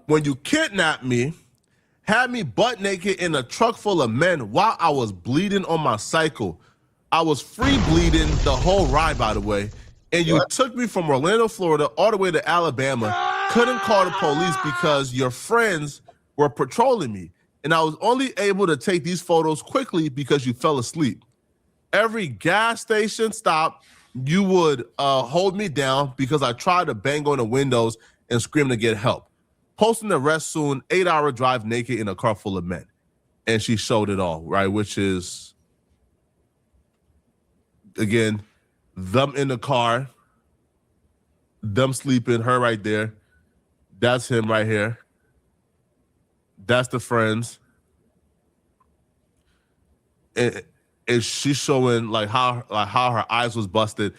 when you kidnapped me, had me butt naked in a truck full of men while I was bleeding on my cycle. I was free bleeding the whole ride, by the way. And you took me from Orlando, Florida, all the way to Alabama. Couldn't call the police because your friends were patrolling me. And I was only able to take these photos quickly because you fell asleep. Every gas station stop, you would hold me down because I tried to bang on the windows and scream to get help. Posting the arrest soon, 8-hour drive naked in a car full of men. And she showed it all, right? Which is, again, them in the car, them sleeping, her right there. That's him right here. That's the friends. And she's showing like how her eyes was busted.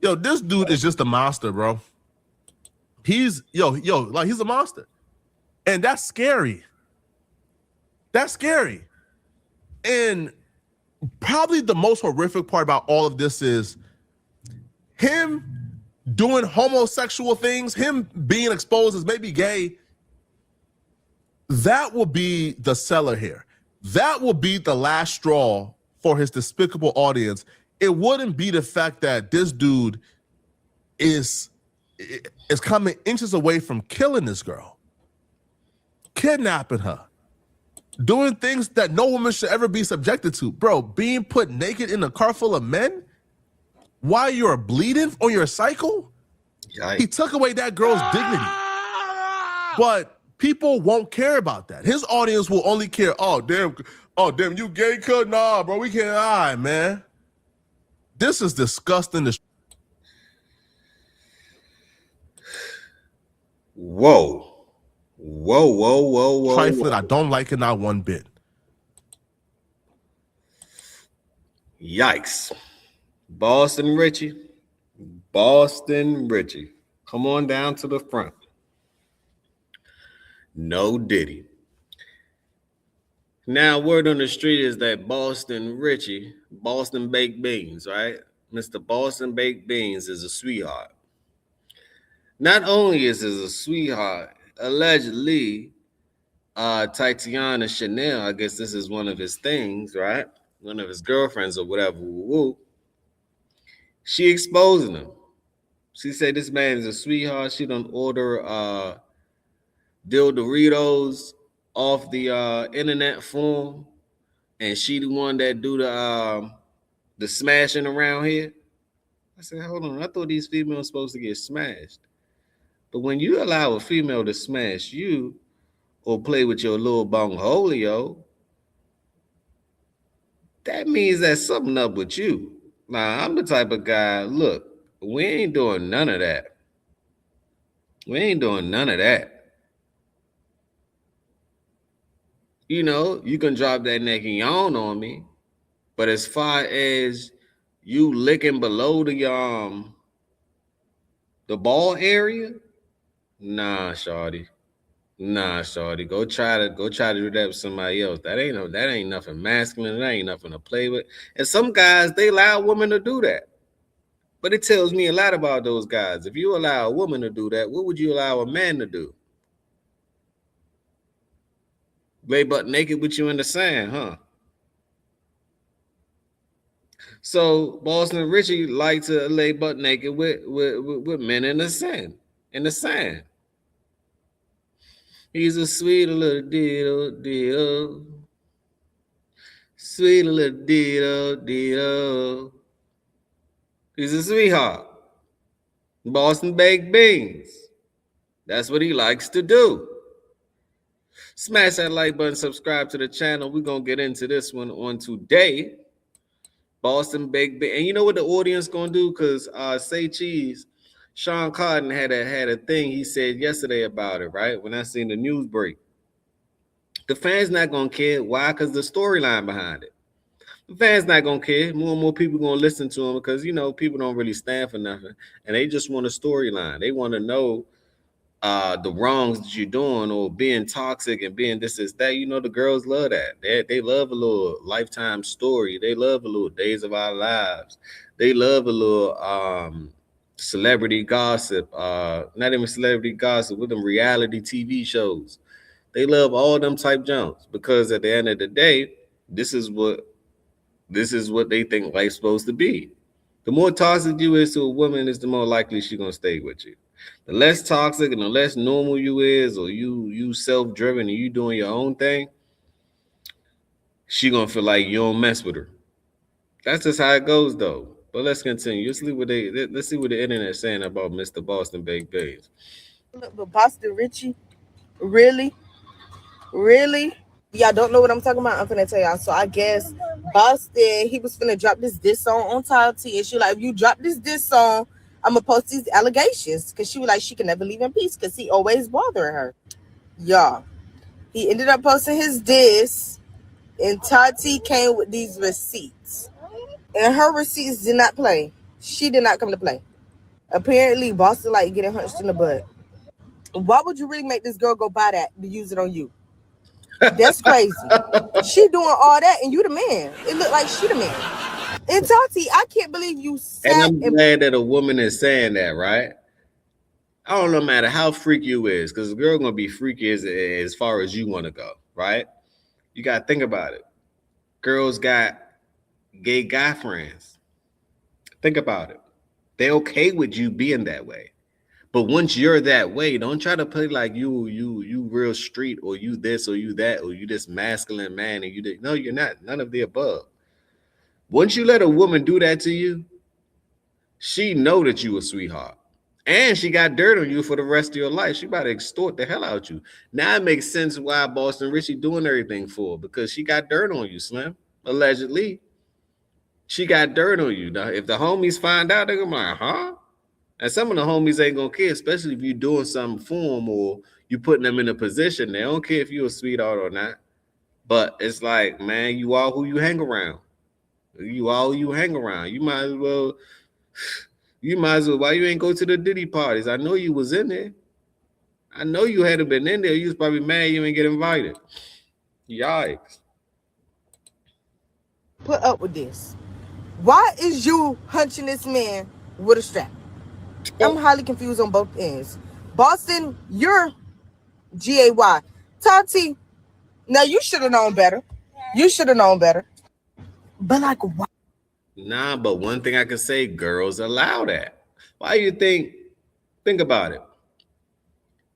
Yo, this dude is just a monster, bro. He's he's a monster. And that's scary. That's scary. And probably the most horrific part about all of this is him doing homosexual things, him being exposed as maybe gay. That will be the seller here. That will be the last straw for his despicable audience. It wouldn't be the fact that this dude is coming inches away from killing this girl, kidnapping her, doing things that no woman should ever be subjected to. Bro, being put naked in a car full of men while you're bleeding on your cycle? Yikes. He took away that girl's dignity. But people won't care about that. His audience will only care, oh, damn, you gay cut? Nah, bro, we can't, all right, man. This is disgusting. Whoa. Whoa. Trifling, I don't like it not one bit. Yikes. Boston Richey. Come on down to the front. No Diddy. Now, word on the street is that Boston Richey, Boston Baked Beans, right? Mr. Boston Baked Beans is a sweetheart. Not only is he a sweetheart, allegedly, Titiana Channell, I guess this is one of his things, right? One of his girlfriends or whatever. She exposing him. She said this man is a sweetheart. She don't order Doritos off the internet form, and she the one that do the smashing around here. I said, hold on, I thought these females were supposed to get smashed. But when you allow a female to smash you or play with your little bongholio, that means there's something up with you. Now, I'm the type of guy, look, we ain't doing none of that. You know, you can drop that neck and yawn on me, but as far as you licking below the ball area, nah, shawty. Go try to do that with somebody else. That ain't nothing masculine. That ain't nothing to play with. And some guys, they allow women to do that. But it tells me a lot about those guys. If you allow a woman to do that, what would you allow a man to do? Lay butt naked with you in the sand, huh? So Boston Richey like to lay butt naked with men in the sand. He's a sweet little deal. Sweet little deal. He's a sweetheart. Boston Baked Beans. That's what he likes to do. Smash that like button, subscribe to the channel. We're going to get into this one on today. Boston Baked Beans. And you know what the audience going to do? Because Say Cheese, Sean Cotton had a thing he said yesterday about it, right? When I seen the news break. The fans not going to care. Why? Because the storyline behind it. The fans not going to care. More and more people going to listen to him because, you know, people don't really stand for nothing. And they just want a storyline. They want to know the wrongs that you're doing or being toxic and being this is that. You know, the girls love that. They love a little Lifetime story. They love a little Days of Our Lives. They love a little celebrity gossip, not even celebrity gossip, with them reality TV shows. They love all them type jumps because at the end of the day, this is what they think life's supposed to be. The more toxic you is to a woman, is the more likely she's gonna stay with you. The less toxic and the less normal you is, or you self-driven and you doing your own thing, she gonna feel like you don't mess with her. That's just how it goes, though. But let's continue. Let's see what the internet's saying about Mr. Boston Baked Beans. Look, but Boston Richie, really, really, y'all don't know what I'm talking about. I'm finna tell y'all. So I guess Boston, he was finna drop this diss song on Tati, and she like, if you drop this diss song, I'm gonna post these allegations, because she was like, she can never leave in peace because he always bothering her. Y'all, he ended up posting his diss, and Tati came with these receipts, and her receipts did not play. She did not come to play. Apparently, Boston like getting hunched in the butt. Why would you really make this girl go buy that to use it on you? That's crazy. She doing all that and you the man. It looked like she the man. And Tati, I can't believe you sat And I'm glad that a woman is saying that, right? I don't know, matter how freaky you is, because a girl gonna be freaky as far as you want to go, right? You gotta think about it. Girls got gay guy friends. Think about it. They're okay with you being that way. But once you're that way, don't try to play like you real street, or you this or you that, or you this masculine man, and you did. No, you're not. None of the above. Once you let a woman do that to you, she know that you a sweetheart. And she got dirt on you for the rest of your life. She about to extort the hell out you. Now it makes sense why Boston Richey doing everything for, because she got dirt on you, Slim. Allegedly. She got dirt on you. Now, if the homies find out, they're gonna be like, huh? And some of the homies ain't gonna care, especially if you're doing something for them or you putting them in a position. They don't care if you're a sweetheart or not. But it's like, man, you are who you hang around. You are who you hang around. You might as well, why you ain't go to the Diddy parties? I know you was in there. I know you hadn't been in there. You was probably mad you ain't get invited. Yikes. put up with this. Why is you hunching this man with a strap? I'm highly confused on both ends. Boston, you're GAY. Tati, now you should have known better. You should have known better. But like, why? Nah, but one thing I can say, girls allow that. Why you think about it.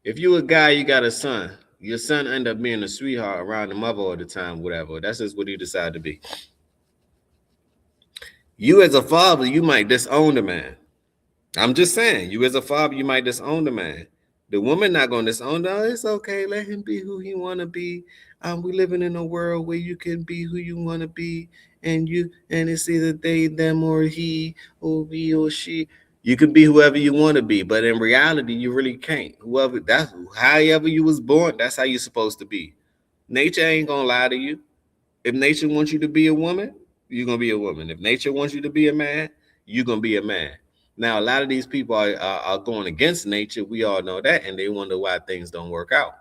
If you a guy, you got a son. Your son end up being a sweetheart around the mother all the time, whatever. That's just what he decided to be. You as a father, you might disown the man. I'm just saying, you as a father, you might disown the man. The woman not gonna disown him. It's okay, let him be who he wanna be. We living in a world where you can be who you wanna be, and it's either they, them, or he, or we, or she. You can be whoever you want to be, but in reality, you really can't. That's however you was born, that's how you're supposed to be. Nature ain't gonna lie to you. If nature wants you to be a woman, you're gonna be a woman. If nature wants you to be a man, you're gonna be a man. Now, a lot of these people are going against nature. We all know that, and they wonder why things don't work out.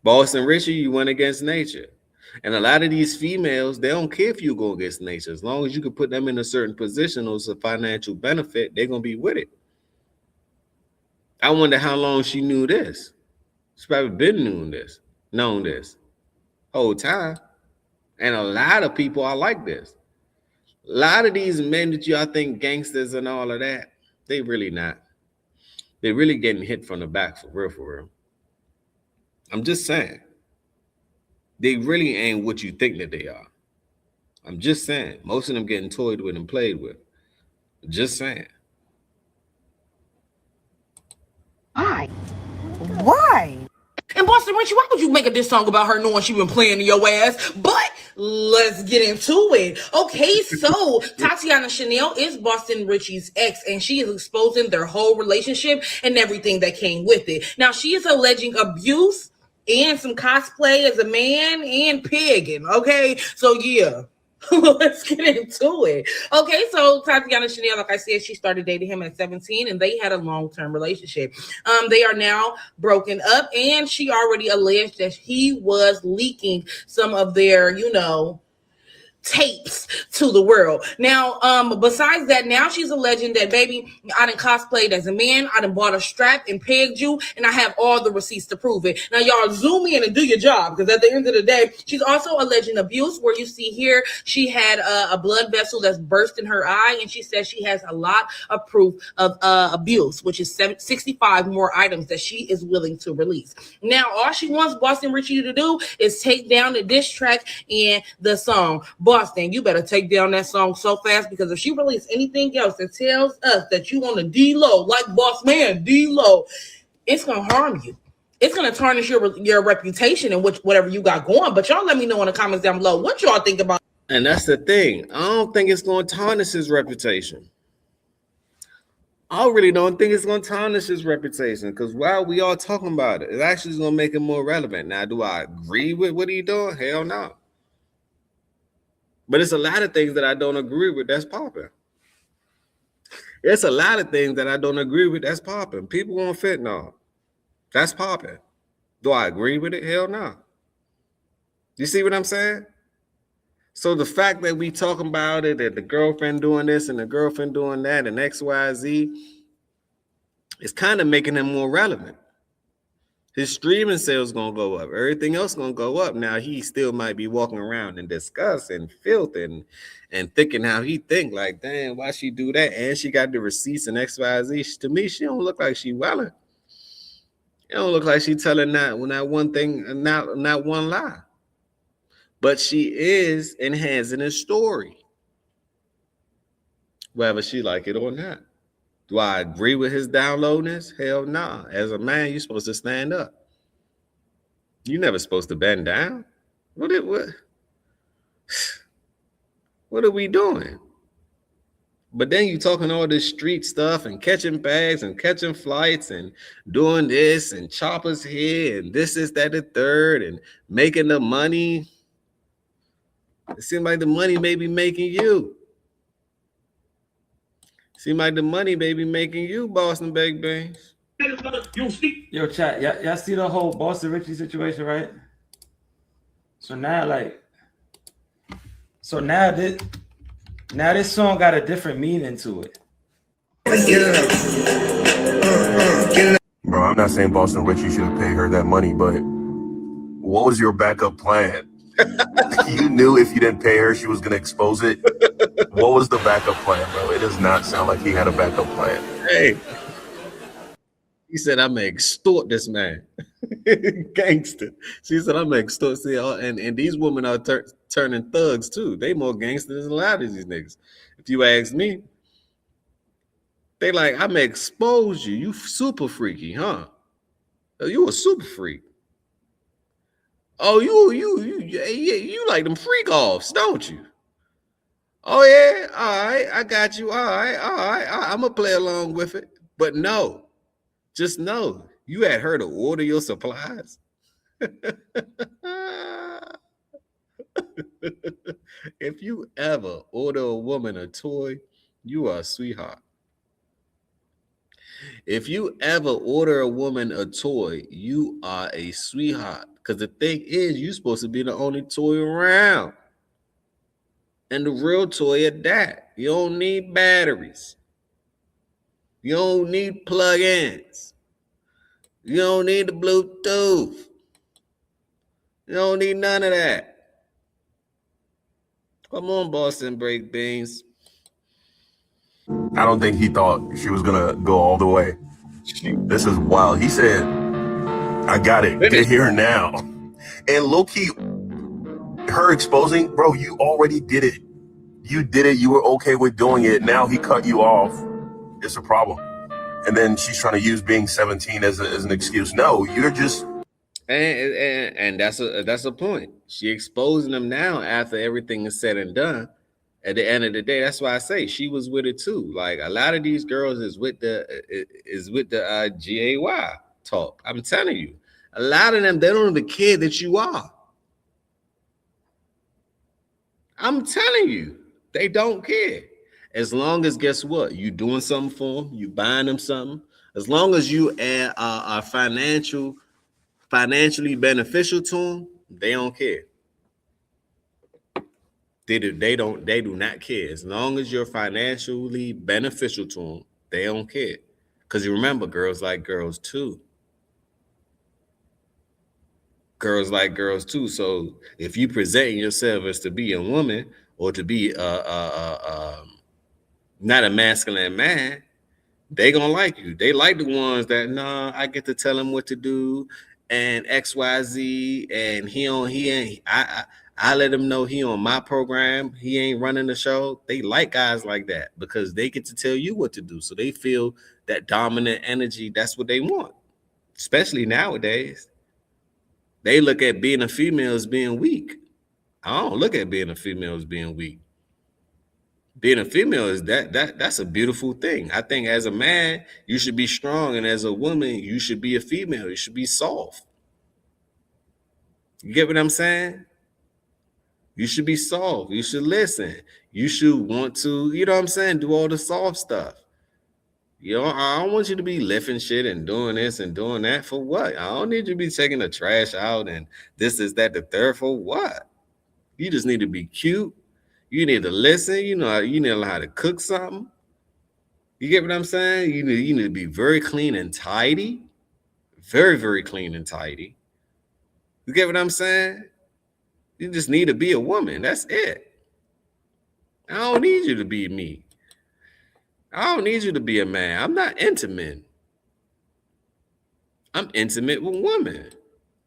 Boston Richey, you went against nature. And a lot of these females, they don't care if you go against nature. As long as you can put them in a certain position or it's a financial benefit, they're going to be with it. I wonder how long she knew this. She's probably been known this whole time. And a lot of people are like this. A lot of these men that y'all think gangsters and all of that, they really not. They're really getting hit from the back for real. I'm just saying. They really ain't what you think that they are. I'm just saying. Most of them getting toyed with and played with. Just saying. Why? And Boston Richey, why would you make a diss song about her knowing she been playing in your ass? But let's get into it. Okay, so Titiana Channell is Boston Richey's ex, and she is exposing their whole relationship and everything that came with it. Now, she is alleging abuse and some cosplay as a man and pigging. Okay, so yeah. Let's get into it. Okay, so Titiana Channell, like I said, she started dating him at 17 and they had a long-term relationship. They are now broken up, and she already alleged that he was leaking some of their, tapes to the world. Now, besides that, now she's alleging that, baby, I done cosplayed as a man, I done bought a strap and pegged you, and I have all the receipts to prove it. Now, y'all zoom in and do your job, because at the end of the day, she's also alleging abuse, where you see here, she had a blood vessel that's burst in her eye, and she says she has a lot of proof of abuse, which is 65 more items that she is willing to release. Now, all she wants Boston Richey to do is take down the diss track and the song. Boston, you better take down that song so fast, because if she releases anything else that tells us that you on a D-Lo, like Boss Man D-Lo, it's going to harm you. It's going to tarnish your reputation and whatever you got going. But y'all let me know in the comments down below what y'all think about. And that's the thing. I don't think it's going to tarnish his reputation. I really don't think it's going to tarnish his reputation, because while we all talking about it, it actually is going to make it more relevant. Now, do I agree with what he's doing? Hell no. But it's a lot of things that I don't agree with that's popping. It's a lot of things that I don't agree with that's popping. People want fentanyl. That's popping. Do I agree with it? Hell no. You see what I'm saying? So the fact that we talking about it, that the girlfriend doing this and the girlfriend doing that and X, Y, Z, is kind of making him more relevant. His streaming sales gonna go up. Everything else gonna go up. Now he still might be walking around in disgust and filth and thinking how he think. Like, damn, why she do that? And she got the receipts and X, Y, Z. To me, she don't look like she welling. It don't look like she telling not one thing, not one lie. But she is enhancing his story, whether she like it or not. Do I agree with his downloadness? Hell no. Nah. As a man, you're supposed to stand up. You're never supposed to bend down. What are we doing? But then you talking all this street stuff and catching bags and catching flights and doing this and choppers here and this is that the third and making the money. It seems like the money may be making you. Seem like the money may be making you, Boston Baked Beans. Yo, chat, y'all see the whole Boston Richey situation, right? So now this song got a different meaning to it. Bro, I'm not saying Boston Richey should have paid her that money, but what was your backup plan? You knew if you didn't pay her, she was going to expose it. What was the backup plan, bro? It does not sound like he had a backup plan. Hey, he said, I'm going to extort this man. Gangster. She said, I'm going to extort. See, and these women are turning thugs, too. They more gangsters than a lot of these niggas. If you ask me, they like, I'm going to expose you. You super freaky, huh? You a super freak. Oh, you like them freak offs, don't you? Oh, yeah. All right. I got you. All right. I'm going to play along with it. But no, just know you had her to order your supplies. If you ever order a woman a toy, you are a sweetheart. If you ever order a woman a toy, you are a sweetheart. Because the thing is, you're supposed to be the only toy around. And the real toy at that. You don't need batteries. You don't need plug-ins. You don't need the Bluetooth. You don't need none of that. Come on, Boston Baked Beans. I don't think he thought she was going to go all the way. This is wild. He said, I got it. Get here now. And low-key, her exposing, bro, you already did it. You did it. You were okay with doing it. Now he cut you off. It's a problem. And then she's trying to use being 17 as an excuse. No, you're just... And that's a point. She exposing them now after everything is said and done. At the end of the day, that's why I say she was with it too. Like a lot of these girls is with the GAY talk. I'm telling you, a lot of them, they don't even care that you are. I'm telling you, they don't care. As long as, guess what? You doing something for them, you buying them something. As long as you are financially beneficial to them, they don't care. They do not care. As long as you're financially beneficial to them, they don't care. Because you remember, girls like girls too. Girls like girls too. So if you present yourself as to be a woman or to be not a masculine man, they gonna like you. They like the ones that I get to tell him what to do and XYZ, and he ain't I let him know he on my program, he ain't running the show. They like guys like that because they get to tell you what to do. So they feel that dominant energy. That's what they want, especially nowadays. They look at being a female as being weak. I don't look at being a female as being weak. Being a female is that's a beautiful thing. I think as a man, you should be strong, and as a woman, you should be a female. You should be soft. You get what I'm saying? You should be soft. You should listen. You should want to, you know what I'm saying, do all the soft stuff. You know, I don't want you to be lifting shit and doing this and doing that for what? I don't need you to be taking the trash out and this is that the third for what? You just need to be cute. You need to listen. You need to know how to cook something. You get what I'm saying? You need to be very clean and tidy. Very, very clean and tidy. You get what I'm saying? You just need to be a woman. That's it. I don't need you to be me. I don't need you to be a man. I'm not into men. I'm intimate with women.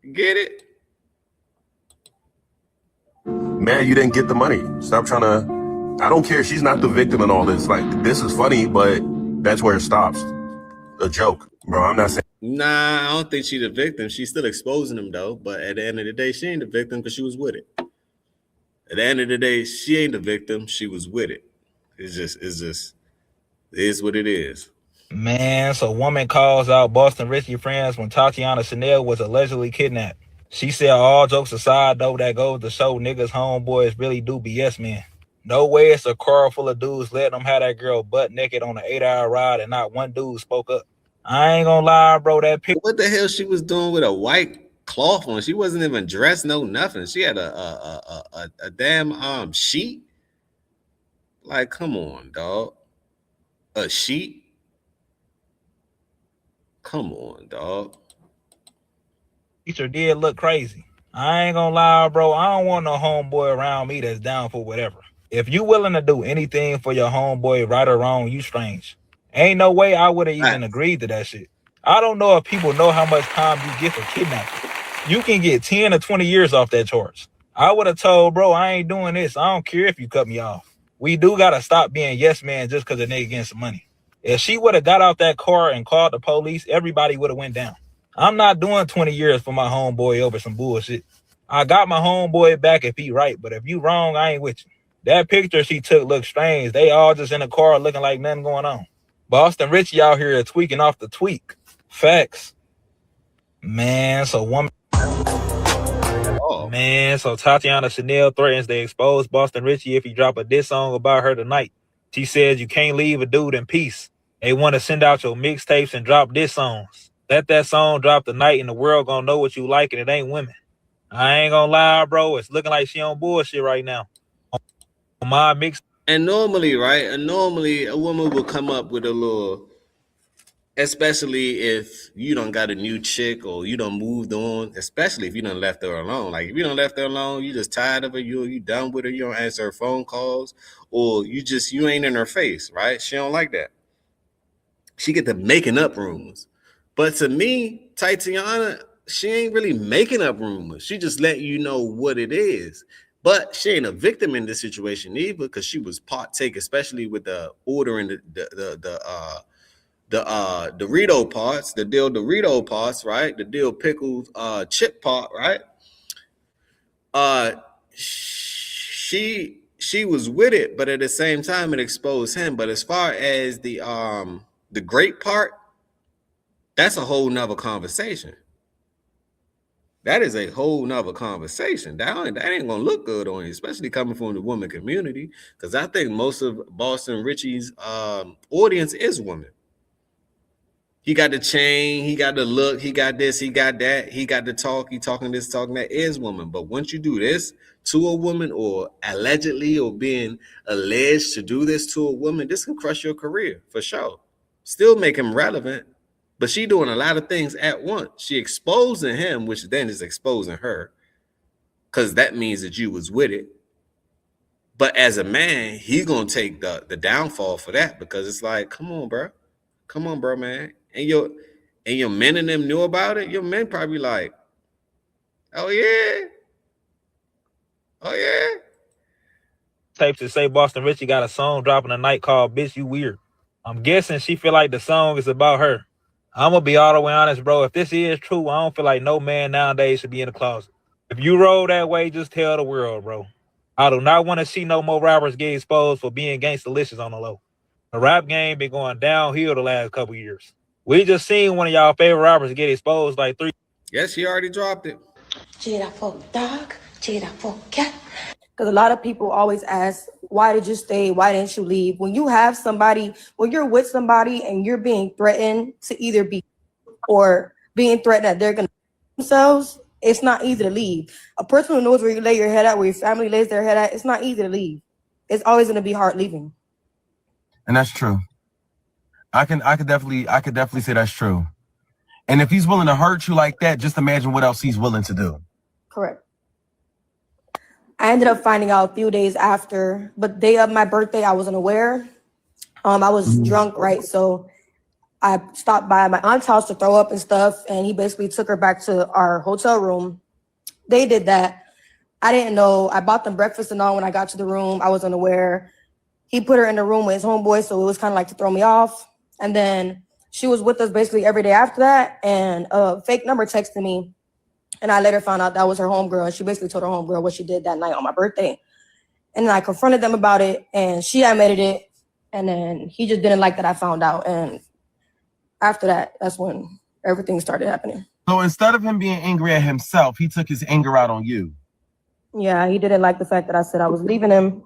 You get it? Man, you didn't get the money. Stop trying to. I don't care. She's not the victim in all this. Like, this is funny, but that's where it stops. A joke, bro. I'm not saying. Nah, I don't think she's the victim. She's still exposing him though. But at the end of the day, she ain't the victim because she was with it. At the end of the day, she ain't the victim. She was with it. It is what it is. Man, so woman calls out Boston Richey friends when Titiana Channell was allegedly kidnapped. She said, all jokes aside, though, that goes to show niggas homeboys really do be yes men. No way it's a car full of dudes letting them have that girl butt naked on an 8-hour ride and not one dude spoke up. I ain't gonna lie, bro, that picture. What the hell she was doing with a white cloth on? She wasn't even dressed, no nothing. She had a damn sheet. Like, come on, dog. A sheet? Come on, dog. Picture did look crazy. I ain't gonna lie, bro. I don't want no homeboy around me that's down for whatever. If you willing to do anything for your homeboy, right or wrong, you strange. Ain't no way I would have even agreed to that shit. I don't know if people know how much time you get for kidnapping. You can get 10 or 20 years off that charge. I would have told, bro, I ain't doing this. I don't care if you cut me off. We do gotta stop being yes man just because a nigga getting some money. If she would have got out that car and called the police, everybody would have went down. I'm not doing 20 years for my homeboy over some bullshit. I got my homeboy back if he right, but if you wrong, I ain't with you. That picture she took looked strange. They all just in the car looking like nothing going on. Boston Richey out here tweaking off the tweak. Facts. Man, so Titiana Channell threatens to expose Boston Richey if he drop a diss song about her tonight. She says you can't leave a dude in peace. They want to send out your mixtapes and drop diss songs. Let that song drop tonight and the world gonna know what you like and it ain't women. I ain't gonna lie, bro. It's looking like she on bullshit right now. On my mix. And normally, right? And normally a woman will come up with a little, especially if you don't got a new chick or you done moved on, especially if you done left her alone. Like if you done left her alone, you just tired of her, you done with her, you don't answer her phone calls, or you ain't in her face, right? She don't like that. She get to making up rumors. But to me, Titiana, she ain't really making up rumors. She just letting you know what it is. But she ain't a victim in this situation either, because she was partake, especially with the ordering the Dorito parts, the dill Dorito parts, right? The dill pickles chip part, right? She was with it, but at the same time it exposed him. But as far as the grape part, that's a whole nother conversation. That is a whole nother conversation. That ain't gonna look good on you, especially coming from the woman community, because I think most of Boston Richey's audience is women. He got the chain, he got the look, he got this, he got that, he got the talk, he talking this, talking that, is woman. But once you do this to a woman, or allegedly or being alleged to do this to a woman, this can crush your career for sure. Still make him relevant, but she doing a lot of things at once. She exposing him, which then is exposing her, because that means that you was with it. But as a man, he's gonna take the downfall for that, because it's like, come on, bro, man. And your men and them knew about it. Your men probably like, oh yeah. Safe to say Boston Richey got a song dropping tonight called Bitch You Weird. I'm guessing she feel like the song is about her. I'm gonna be all the way honest, bro. If this is true, I don't feel like no man nowadays should be in the closet. If you roll that way, just tell the world, bro. I do not want to see no more rappers get exposed for being gangsta-licious on the low. The rap game been going downhill the last couple years. We just seen one of y'all favorite rappers get exposed like 3. Yes, she already dropped it. Because a lot of people always ask, why did you stay? Why didn't you leave? When you have somebody, when you're with somebody and you're being threatened to either be or being threatened that they're going to themselves, it's not easy to leave. A person who knows where you lay your head at, where your family lays their head at, it's not easy to leave. It's always going to be hard leaving. And that's true. I could definitely say that's true. And if he's willing to hurt you like that, just imagine what else he's willing to do. Correct. I ended up finding out a few days after, but day of my birthday, I wasn't aware. I was drunk, right? So I stopped by my aunt's house to throw up and stuff, and he basically took her back to our hotel room. They did that. I didn't know. I bought them breakfast and all when I got to the room. I was unaware. He put her in the room with his homeboy, so it was kind of like to throw me off. And then she was with us basically every day after that, and a fake number texted me, and I later found out that was her homegirl, and she basically told her homegirl what she did that night on my birthday. And then I confronted them about it, and she admitted it, and then he just didn't like that I found out. And after that, that's when everything started happening. So instead of him being angry at himself, he took his anger out on you. Yeah, he didn't like the fact that I said I was leaving him.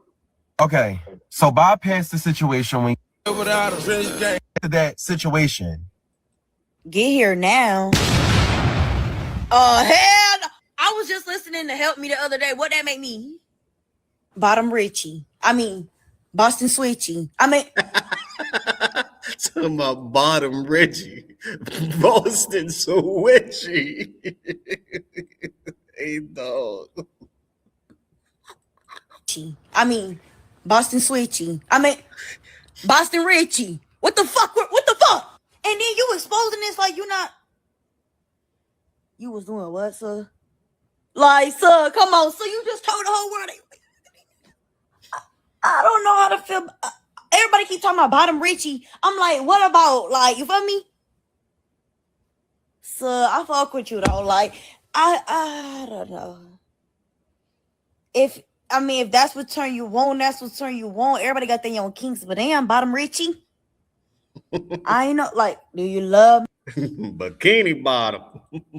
Okay, so bypass the situation when you get to that situation. Get here now. Hell, I was just listening to Help Me the other day. What that make me? Bottom Richey. I mean, Boston Switchy. I mean, Talking about Bottom Richey, Boston Switchy. Hey, dog. I mean, Boston Switchy. I mean, Boston Richey. What the fuck? What the fuck? And then you exposing this like you not. You was doing what, sir? Like, sir, come on. So you just told the whole world. I don't know how to feel. Everybody keep talking about Bottom Richey. I'm like, what about, like, you feel me? Sir, I fuck with you, though. Like, I don't know. If that's what turn you on, that's what turn you on. Everybody got their own kinks, but damn, Bottom Richey. I ain't know, like, do you love Bikini Bottom.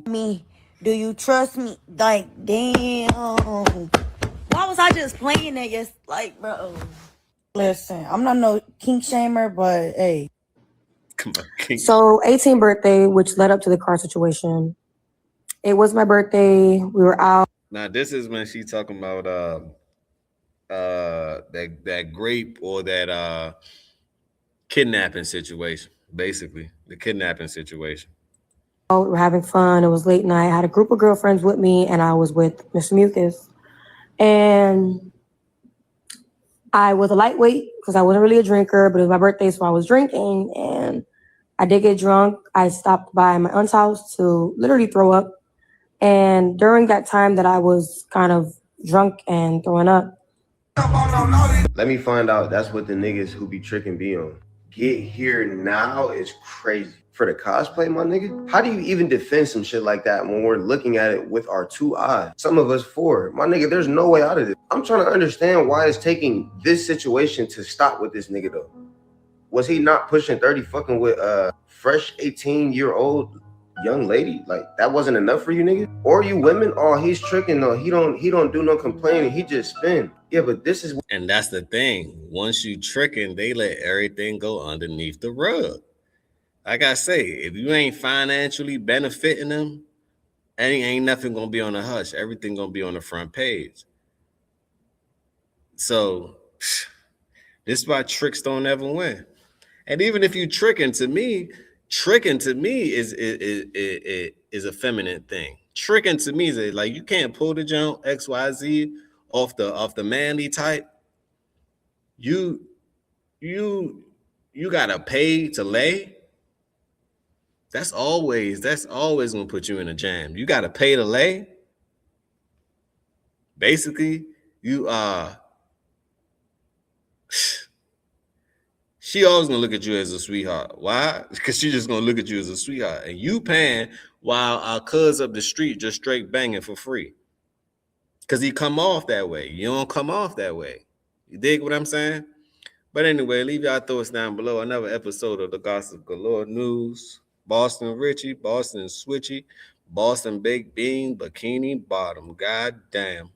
me? Do you trust me? Like, damn. Why was I just playing that? Yes, like, bro. Listen, I'm not no kink shamer, but hey. Come on, King. So 18th birthday, which led up to the car situation. It was my birthday. We were out. Now this is when she talking about that grape or that kidnapping situation. Basically, the kidnapping situation. We were having fun. It was late night. I had a group of girlfriends with me, and I was with Mr. Mucus. And I was a lightweight because I wasn't really a drinker, but it was my birthday, so I was drinking. And I did get drunk. I stopped by my aunt's house to literally throw up. And during that time that I was kind of drunk and throwing up. Let me find out that's what the niggas who be tricking be on. Get here now is crazy. For the cosplay, my nigga, how do you even defend some shit like that when we're looking at it with our 2 eyes? Some of us 4. My nigga, there's no way out of this. I'm trying to understand why it's taking this situation to stop with this nigga though. Was he not pushing 30 fucking with a fresh 18-year-old young lady? Like, that wasn't enough for you nigga? Or you women, oh, he's tricking though. He don't do no complaining. He just spin. Yeah, but this is. And that's the thing. Once you tricking, they let everything go underneath the rug. Like I say, if you ain't financially benefiting them, ain't nothing gonna be on the hush. Everything gonna be on the front page. So this is why tricks don't ever win. And even if you tricking to me is a feminine thing. Tricking to me is like you can't pull the jump XYZ off the manly type. You gotta pay to lay. That's always gonna put you in a jam. You gotta pay to lay. Basically, you she always gonna look at you as a sweetheart. Why? Because she's just gonna look at you as a sweetheart, and you paying while our cuz up the street just straight banging for free. Because he come off that way. You don't come off that way. You dig what I'm saying? But anyway, leave y'all thoughts down below. Another episode of the Gossip Galore News. Boston Richey, Boston Switchy, Boston Baked Bean, Bikini Bottom. God damn.